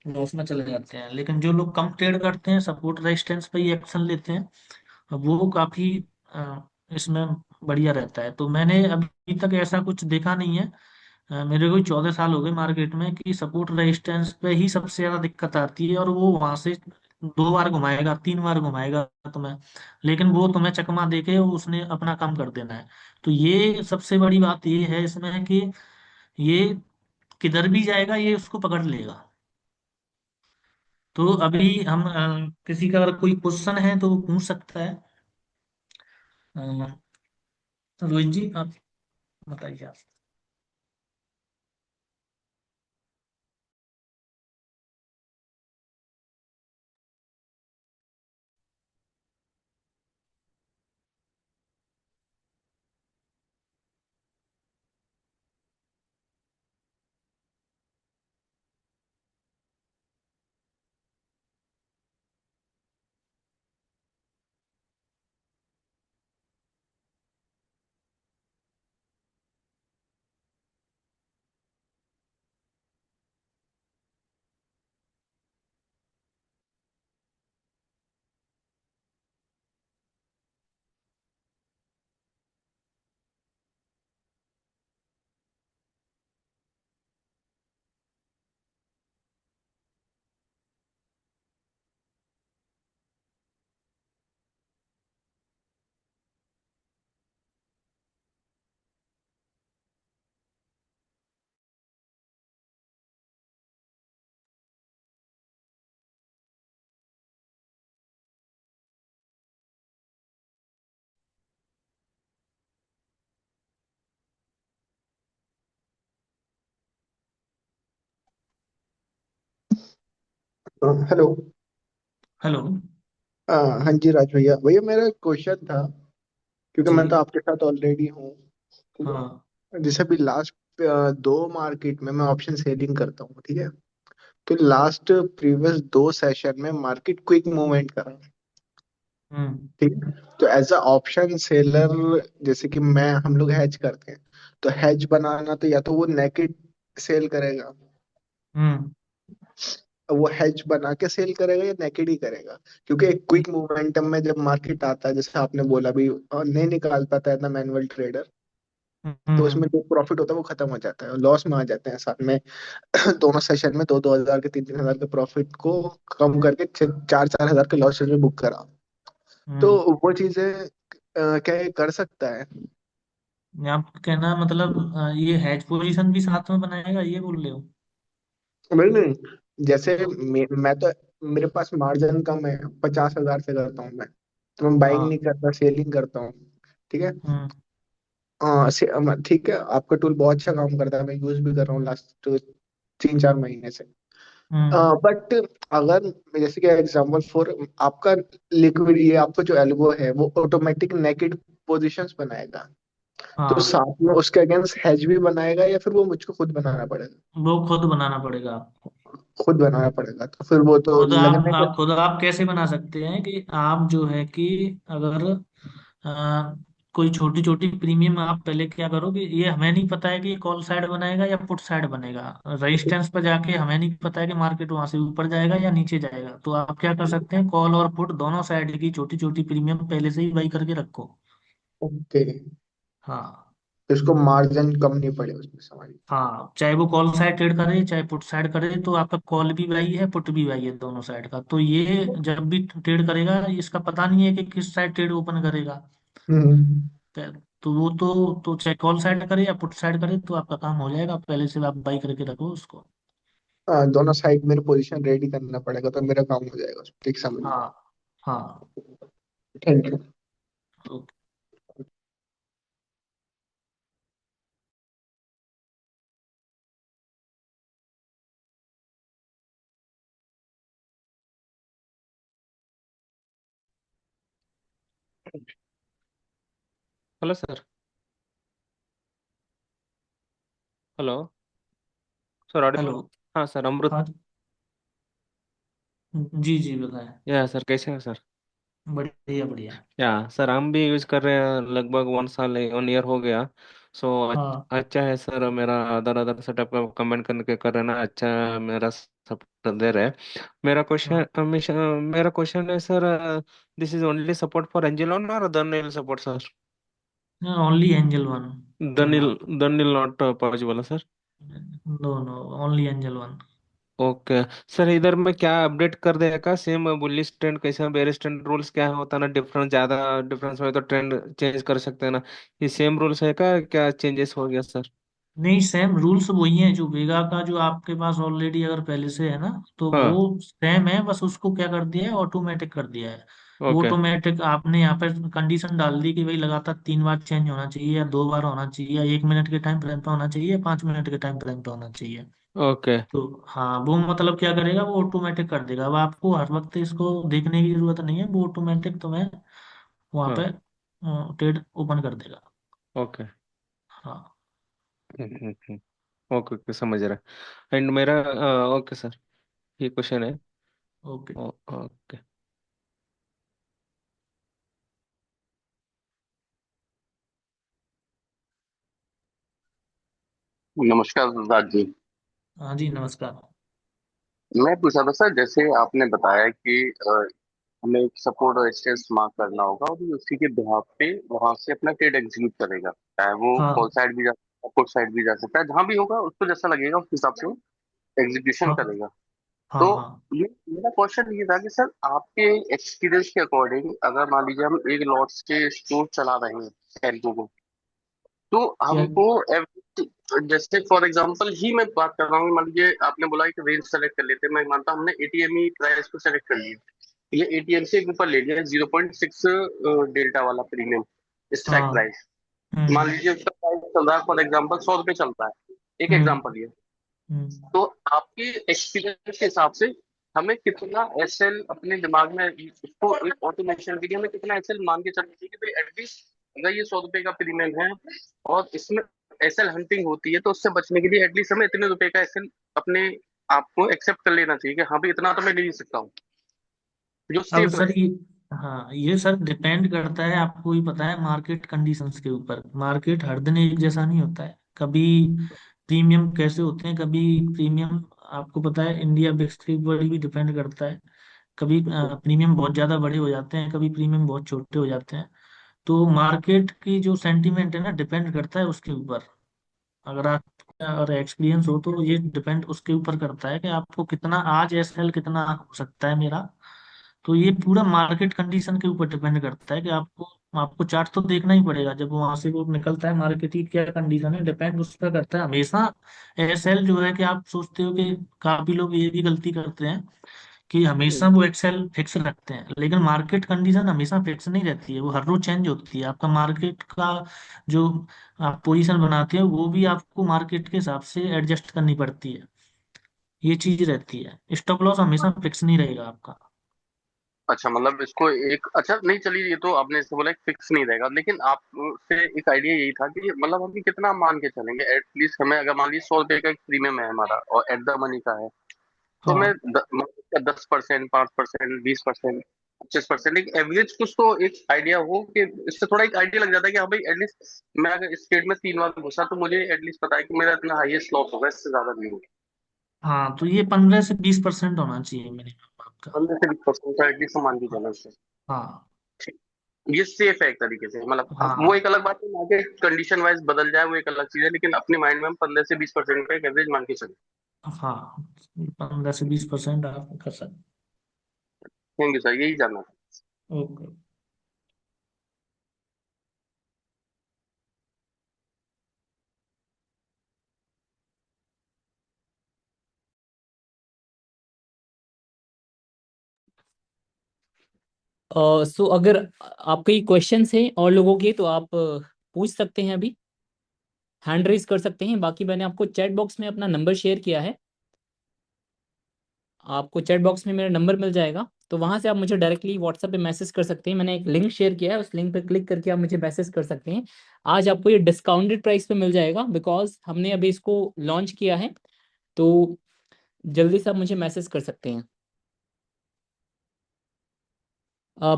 लॉस में चले जाते हैं। लेकिन जो लोग कम ट्रेड करते हैं, सपोर्ट रेजिस्टेंस पे ही एक्शन लेते हैं, वो काफी इसमें बढ़िया रहता है। तो मैंने अभी तक ऐसा कुछ देखा नहीं है। मेरे को 14 साल हो गए मार्केट में, कि सपोर्ट रेजिस्टेंस पे ही सबसे ज्यादा दिक्कत आती है, और वो वहां से 2 बार घुमाएगा, 3 बार घुमाएगा तुम्हें, लेकिन वो तुम्हें चकमा देके उसने अपना काम कर देना है। तो ये सबसे बड़ी बात ये है इसमें कि ये किधर भी जाएगा, ये उसको पकड़ लेगा। तो अभी हम किसी का अगर कोई क्वेश्चन है तो वो पूछ सकता है। रोहित जी, आप बताइए आप। हेलो। हेलो। हाँ जी राज भैया, भैया मेरा क्वेश्चन था, क्योंकि जी। मैं तो आपके साथ ऑलरेडी हूँ। ठीक हाँ। है, जैसे अभी लास्ट दो मार्केट में मैं ऑप्शन सेलिंग करता हूँ, ठीक है। तो लास्ट प्रीवियस दो सेशन में मार्केट क्विक मूवमेंट करा, हम्म। ठीक है। तो एज अ ऑप्शन सेलर, जैसे कि मैं हम लोग हैज करते हैं, तो हैज बनाना तो या तो वो नेकेड सेल करेगा, हम्म। वो हेज बना के सेल करेगा या नेकेड ही करेगा। क्योंकि एक क्विक मोमेंटम में जब मार्केट आता है, जैसे आपने बोला भी, नहीं निकाल पाता है ना मैनुअल ट्रेडर, तो उसमें हम्म। जो प्रॉफिट होता है वो खत्म हो जाता है, लॉस में आ जाते हैं साथ में। दोनों सेशन में दो दो हजार के, तीन तीन हजार के प्रॉफिट को कम करके चार चार हजार के लॉस में बुक करा। तो हम्म। वो चीजें क्या ये कर सकता है? आप कहना मतलब ये हैज पोजीशन भी साथ में बनाएगा, ये बोल रहे हो? नहीं नहीं, जैसे तो मैं तो, मेरे पास मार्जिन कम है, 50 हजार से करता हूँ मैं, तो मैं बाइंग नहीं हाँ। करता, सेलिंग करता हूँ, ठीक है। हम्म। ठीक है, आपका टूल बहुत अच्छा काम करता है, मैं यूज भी कर रहा हूँ लास्ट 3 4 महीने से। हम्म। बट अगर, जैसे कि एग्जांपल फॉर, आपका लिक्विड, ये आपका जो एल्गो है वो ऑटोमेटिक नेकेड पोजीशंस बनाएगा, तो हाँ, साथ में उसके अगेंस्ट हेज भी बनाएगा, या फिर वो मुझको खुद बनाना पड़ेगा? वो खुद बनाना पड़ेगा आपको। खुद बनाना पड़ेगा, तो फिर वो तो खुद लगने का। आप कैसे बना सकते हैं कि आप जो है कि अगर आ, कोई छोटी छोटी प्रीमियम, आप पहले क्या करोगे, ये हमें नहीं पता है कि कॉल साइड बनेगा या पुट साइड बनेगा। रेजिस्टेंस पर जाके हमें नहीं पता है कि मार्केट वहां से ऊपर जाएगा या नीचे जाएगा, तो आप क्या कर सकते हैं, कॉल और पुट दोनों साइड की छोटी छोटी प्रीमियम पहले से ही बाई करके रखो। ओके, हाँ। तो इसको मार्जिन कम नहीं पड़े उसमें, समझ। हाँ, चाहे वो कॉल साइड ट्रेड करे चाहे पुट साइड करे, तो आपका कॉल भी वही है, पुट भी वही है, दोनों साइड का। तो ये जब भी ट्रेड करेगा, इसका पता नहीं है कि किस साइड ट्रेड ओपन करेगा। हम्म। तो वो तो चाहे कॉल साइड करे या पुट साइड करे, तो आपका काम हो जाएगा, पहले से आप बाई करके रखो उसको। हाँ, दोनों साइड मेरे पोजीशन रेडी करना पड़ेगा, तो मेरा काम हो जाएगा उसमें, ठीक समझ। हाँ। हाँ। Thank you. Okay. Hello sir. Hello sir, Audible? Hello. हाँ सर, अमृत। हाँ। जी जी, बताएं। या सर, कैसे हैं सर? बढ़िया बढ़िया। या सर, हम भी यूज़ कर रहे हैं, लगभग 1 साल 1 ईयर हो गया। सो हाँ। अच्छा है सर। मेरा आधार आधार सेटअप का कमेंट करके कर रहे ना, अच्छा मेरा सब दे रहे। मेरा हाँ। क्वेश्चन मेरा क्वेश्चन है sir, this is only support for Angel on और दनिल support sir? Only Angel one for दनिल नाउ। दनिल not possible sir? No no, only Angel one. Okay sir, इधर में क्या अपडेट कर देगा? सेम बुलिश ट्रेंड कैसा, बेरिश ट्रेंड रूल्स क्या होता है ना, डिफरेंस ज्यादा डिफरेंस हो तो ट्रेंड चेंज कर सकते हैं ना? ये सेम रूल्स है का, क्या चेंजेस हो गया सर? नहीं, सेम रूल्स वही हैं जो वेगा का, जो आपके पास ऑलरेडी अगर पहले से है ना, तो वो हाँ। सेम है, बस उसको क्या कर दिया है, ऑटोमेटिक कर दिया है। वो ओके। ऑटोमेटिक आपने यहाँ पर कंडीशन डाल दी कि भाई लगातार 3 बार चेंज होना चाहिए, या 2 बार होना चाहिए, या 1 मिनट के टाइम फ्रेम पे होना चाहिए, या 5 मिनट के टाइम फ्रेम पे होना चाहिए। ओके। तो हाँ, वो मतलब क्या करेगा, वो ऑटोमेटिक कर देगा। अब आपको हर वक्त इसको देखने की जरूरत नहीं है, वो ऑटोमेटिक तुम्हें वहाँ हाँ। पे ट्रेड ओपन कर देगा। ओके। हाँ। ओके ओके, समझ रहा। एंड मेरा, ओके सर, ये क्वेश्चन है। ओके। ओके। नमस्कार राज जी। हाँ जी, नमस्कार। मैं पूछा था सर, जैसे आपने बताया कि हमें एक सपोर्ट और रेजिस्टेंस मार्क करना होगा और ये उसी के बिहाफ पे वहां से अपना ट्रेड एग्जीक्यूट करेगा, चाहे वो कॉल हाँ। साइड भी जा सकता है, पुट साइड भी जा सकता है, जहां भी होगा उसको जैसा लगेगा उस हिसाब से एग्जीक्यूशन हाँ। करेगा। हाँ। तो हाँ। ये मेरा क्वेश्चन ये था कि सर, आपके एक्सपीरियंस के अकॉर्डिंग अगर मान लीजिए हम एक लॉट के स्टोर चला रहे हैं टेम्पो को, तो क्या? हमको जैसे फॉर एग्जांपल ही मैं बात कर रहा हूँ, मान लीजिए आपने बोला कि रेंज सेलेक्ट कर लेते हैं, मैं मानता हूं हमने एटीएम ही प्राइस को सेलेक्ट कर लिया, ये एटीएम से एक ऊपर ले लिया 0.6 डेल्टा वाला प्रीमियम स्ट्राइक हाँ। प्राइस। मान लीजिए उसका प्राइस चल रहा है फॉर एग्जांपल 100 रुपये चलता है, एक हम्म। एग्जांपल ये। हम्म। तो आपके एक्सपीरियंस के हिसाब से हमें कितना एसएल अपने दिमाग में इसको एक ऑटोमेशन के लिए हमें कितना एसएल मान के चलना चाहिए कि भाई एटलीस्ट अगर ये 100 रुपए का प्रीमियम है और इसमें एसएल हंटिंग होती है, तो उससे बचने के लिए एटलीस्ट हमें इतने रुपए का एसएल अपने आप को एक्सेप्ट कर लेना चाहिए कि हाँ भाई इतना तो मैं ले ही सकता हूँ, जो अब सेफ सर रहे। ये, हाँ ये सर डिपेंड करता है, आपको ही पता है, मार्केट कंडीशंस के ऊपर। मार्केट हर दिन एक जैसा नहीं होता है। कभी प्रीमियम कैसे होते हैं, कभी प्रीमियम, आपको पता है इंडिया बिक्स के ऊपर भी डिपेंड करता है। कभी प्रीमियम बहुत ज़्यादा बड़े हो जाते हैं, कभी प्रीमियम बहुत छोटे हो जाते हैं। तो मार्केट की जो सेंटीमेंट है ना, डिपेंड करता है उसके ऊपर। अगर आप और एक्सपीरियंस हो तो ये डिपेंड उसके ऊपर करता है कि आपको कितना आज एसएल कितना हो सकता है मेरा। तो ये पूरा मार्केट कंडीशन के ऊपर डिपेंड करता है कि आपको आपको चार्ट तो देखना ही पड़ेगा जब वहां से वो निकलता है, मार्केट की क्या कंडीशन है, डिपेंड उस पर करता है हमेशा। एसएल जो है कि आप सोचते हो कि काफी लोग ये भी गलती करते हैं कि हमेशा वो एक्सेल फिक्स रखते हैं, लेकिन मार्केट कंडीशन हमेशा फिक्स नहीं रहती है, वो हर रोज चेंज होती है। आपका मार्केट का जो आप पोजीशन बनाते हो वो भी आपको मार्केट के हिसाब से एडजस्ट करनी पड़ती है। ये चीज रहती है, स्टॉप लॉस हमेशा फिक्स नहीं रहेगा आपका। अच्छा, मतलब इसको एक, अच्छा नहीं चलिए, ये तो आपने इससे बोला फिक्स नहीं रहेगा, लेकिन आप से एक आइडिया यही था कि मतलब हम कितना मान के चलेंगे एटलीस्ट, हमें अगर मान लीजिए 100 रुपए का एक प्रीमियम है हमारा और एट द मनी का है, तो मैं हाँ 10%, 5%, 20%, 25%, एक एवरेज कुछ तो एक आइडिया हो कि इससे थोड़ा एक आइडिया लग जाता है कि हाँ भाई एटलीस्ट मैं अगर इस ट्रेड में 3 बार घुसा तो मुझे एटलीस्ट पता है कि मेरा इतना हाईएस्ट लॉस होगा, इससे ज्यादा नहीं होगा। हाँ, तो ये 15 से 20% होना चाहिए मिनिमम आपका। 15 से 20% का एटलीस्ट मान के चलो इससे। हाँ ये सेफ है एक तरीके से, मतलब अब वो हाँ एक अलग बात है, मार्केट कंडीशन वाइज बदल जाए वो एक अलग चीज है, लेकिन अपने माइंड में हम 15 से 20% का एक एवरेज मान के चले। हाँ, 15 से 20% आप कर सकते। थैंक यू सर, यही जानना था। ओके। सो अगर आपके क्वेश्चंस हैं और लोगों के, तो आप पूछ सकते हैं अभी, हैंड रेज कर सकते हैं। बाकी मैंने आपको चैट बॉक्स में अपना नंबर शेयर किया है, आपको चैट बॉक्स में मेरा नंबर मिल जाएगा, तो वहाँ से आप मुझे डायरेक्टली व्हाट्सएप पे मैसेज कर सकते हैं। मैंने एक लिंक शेयर किया है, उस लिंक पे क्लिक करके आप मुझे मैसेज कर सकते हैं। आज आपको ये डिस्काउंटेड प्राइस पे मिल जाएगा, बिकॉज हमने अभी इसको लॉन्च किया है, तो जल्दी से आप मुझे मैसेज कर सकते हैं।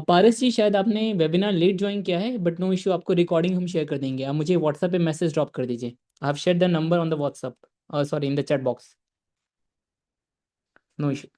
पारस जी, शायद आपने वेबिनार लेट ज्वाइन किया है, बट नो इशू, आपको रिकॉर्डिंग हम शेयर कर देंगे। आप मुझे व्हाट्सएप पे मैसेज ड्रॉप कर दीजिए। आप share the number on the WhatsApp, sorry, in the chat box. No issue.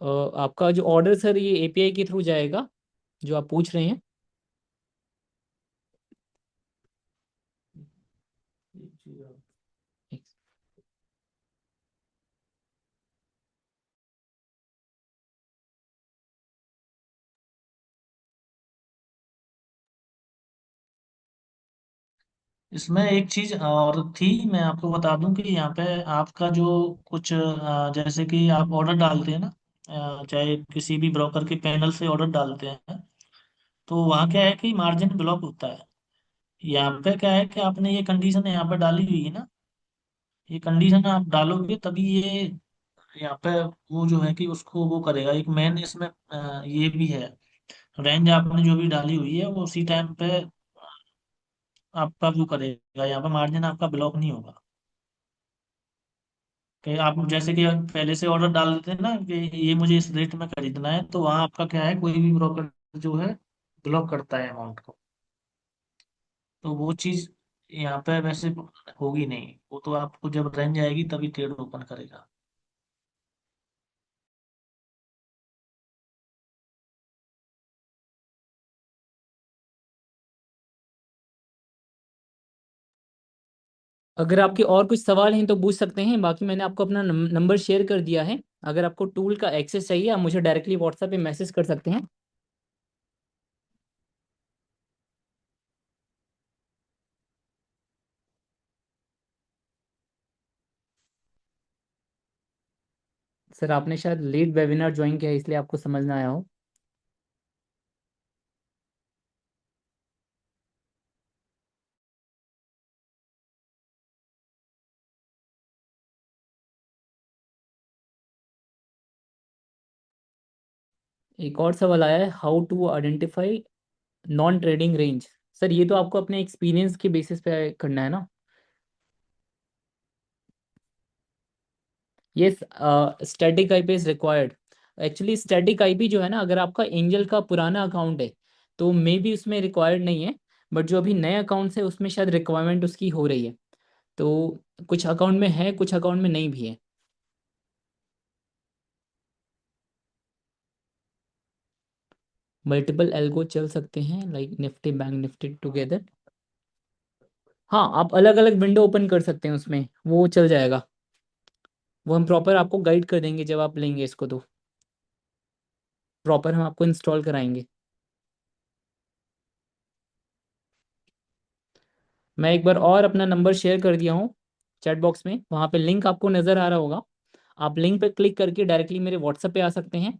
आपका जो ऑर्डर सर ये एपीआई के थ्रू जाएगा, जो आप पूछ रहे हैं। इसमें एक चीज और थी, मैं आपको बता दूं कि यहाँ पे आपका जो कुछ जैसे कि आप ऑर्डर डालते हैं ना, चाहे किसी भी ब्रोकर के पैनल से ऑर्डर डालते हैं, तो वहाँ क्या है कि मार्जिन ब्लॉक होता है। यहाँ पे क्या है कि आपने ये कंडीशन यहाँ पे डाली हुई है ना, ये कंडीशन आप डालोगे तभी ये यहाँ पे वो जो है कि उसको वो करेगा। एक मेन इसमें ये भी है, रेंज आपने जो भी डाली हुई है वो उसी टाइम पे आपका वो करेगा, यहाँ पे मार्जिन आपका ब्लॉक नहीं होगा। कि आप जैसे कि पहले से ऑर्डर डाल देते हैं ना कि ये मुझे इस रेट में खरीदना है, तो वहाँ आपका क्या है, कोई भी ब्रोकर जो है ब्लॉक करता है अमाउंट को। तो वो चीज़ यहाँ पे वैसे होगी नहीं, वो तो आपको जब रेंज आएगी तभी ट्रेड ओपन करेगा। अगर आपके और कुछ सवाल हैं तो पूछ सकते हैं, बाकी मैंने आपको अपना नंबर शेयर कर दिया है। अगर आपको टूल का एक्सेस चाहिए आप मुझे डायरेक्टली व्हाट्सएप पे मैसेज कर सकते हैं। सर आपने शायद लेट वेबिनार ज्वाइन किया है इसलिए आपको समझ ना आया हो। एक और सवाल आया है, how to identify non trading range. Sir ये तो आपको अपने एक्सपीरियंस के बेसिस पे करना है ना। ये static IP is required. Actually static IP जो है ना, अगर आपका एंजल का पुराना अकाउंट है तो मे बी उसमें रिक्वायर्ड नहीं है, बट जो अभी नए अकाउंट्स है उसमें शायद रिक्वायरमेंट उसकी हो रही है। तो कुछ अकाउंट में है, कुछ अकाउंट में नहीं भी है। मल्टीपल एल्गो चल सकते हैं like Nifty bank Nifty together. हाँ आप अलग अलग विंडो ओपन कर सकते हैं उसमें, वो चल जाएगा। वो हम प्रॉपर आपको गाइड कर देंगे जब आप लेंगे इसको, तो प्रॉपर हम आपको इंस्टॉल कराएंगे। मैं एक बार और अपना नंबर शेयर कर दिया हूँ चैट बॉक्स में, वहाँ पे लिंक आपको नज़र आ रहा होगा। आप लिंक पे क्लिक करके डायरेक्टली मेरे व्हाट्सएप पे आ सकते हैं।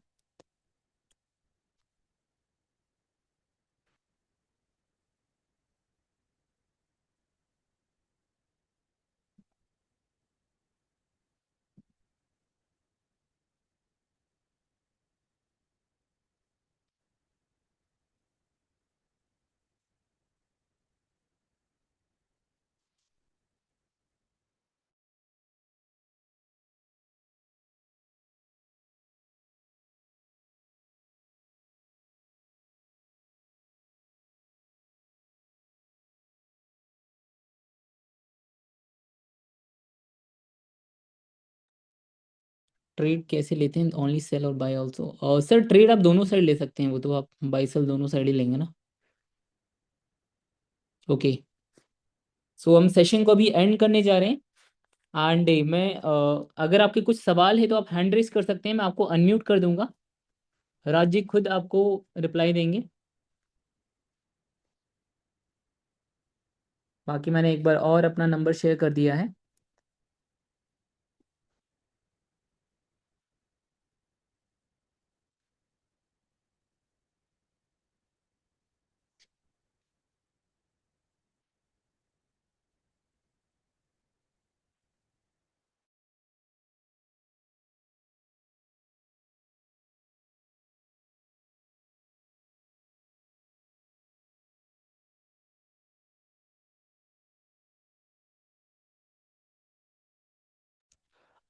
ट्रेड कैसे लेते हैं, ओनली सेल और बाय ऑल्सो। और सर ट्रेड आप दोनों साइड ले सकते हैं, वो तो आप बाई सेल दोनों साइड ही लेंगे ना। ओके, सो हम सेशन को अभी एंड करने जा रहे हैं। एंड मैं अगर आपके कुछ सवाल है तो आप हैंड रेस कर सकते हैं, मैं आपको अनम्यूट कर दूंगा। राज जी खुद आपको रिप्लाई देंगे। बाकी मैंने एक बार और अपना नंबर शेयर कर दिया है।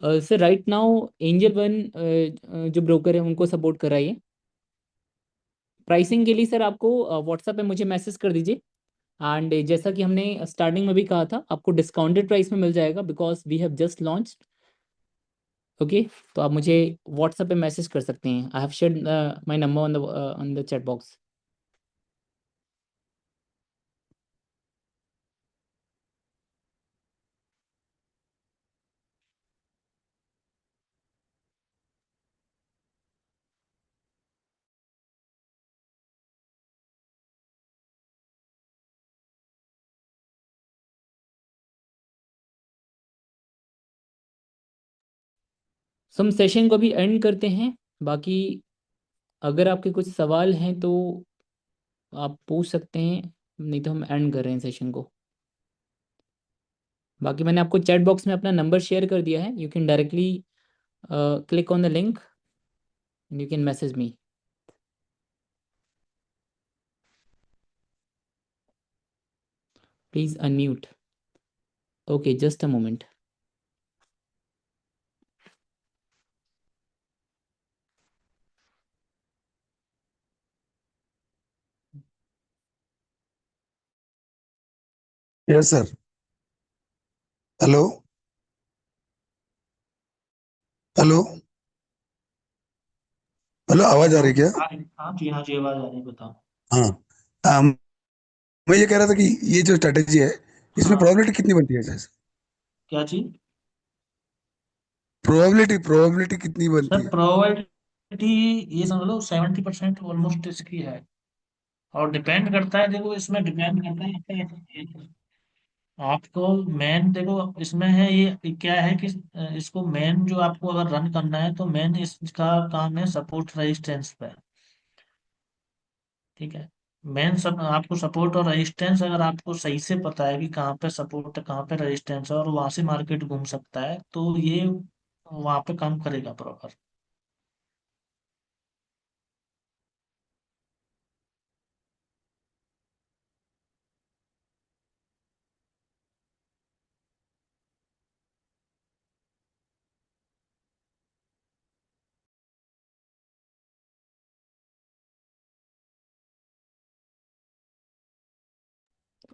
Sir right now angel one जो ब्रोकर है उनको सपोर्ट कराइए। प्राइसिंग के लिए सर आपको व्हाट्सएप पे मुझे मैसेज कर दीजिए। एंड जैसा कि हमने स्टार्टिंग में भी कहा था, आपको डिस्काउंटेड प्राइस में मिल जाएगा because we have just launch. Okay, तो आप मुझे व्हाट्सएप पे मैसेज कर सकते हैं। I have shared my number on the chat box. So हम सेशन को भी एंड करते हैं। बाकी अगर आपके कुछ सवाल हैं तो आप पूछ सकते हैं, नहीं तो हम एंड कर रहे हैं सेशन को। बाकी मैंने आपको चैट बॉक्स में अपना नंबर शेयर कर दिया है, you can directly click on the link and you can message me. Please unmute. Okay, just a moment. Yes sir. Hello hello hello, आवाज आ रही क्या? हाँ जी आवाज आ रही है, बताओ। हाँ। मैं ये कह रहा था कि ये जो स्ट्रेटेजी है इसमें हाँ प्रोबेबिलिटी कितनी बनती है सर? क्या चीज? प्रोबेबिलिटी प्रोबेबिलिटी कितनी बनती सर है? प्रोबेबिलिटी ये समझ लो 70% ऑलमोस्ट इसकी है। और डिपेंड करता है, देखो इसमें डिपेंड करता है आपको मेन, देखो इसमें है ये क्या है कि इसको मेन जो आपको अगर रन करना है तो मेन इसका काम है सपोर्ट रेजिस्टेंस पे। ठीक है। मेन सब आपको सपोर्ट और रेजिस्टेंस अगर आपको सही से पता है कि कहाँ पे सपोर्ट है कहाँ पे रेजिस्टेंस है और वहां से मार्केट घूम सकता है, तो ये वहां पे काम करेगा proper.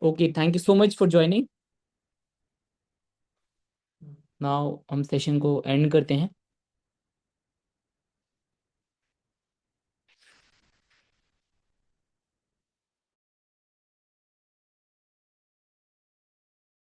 Okay, thank you so much for joining. Now हम सेशन को एंड करते हैं।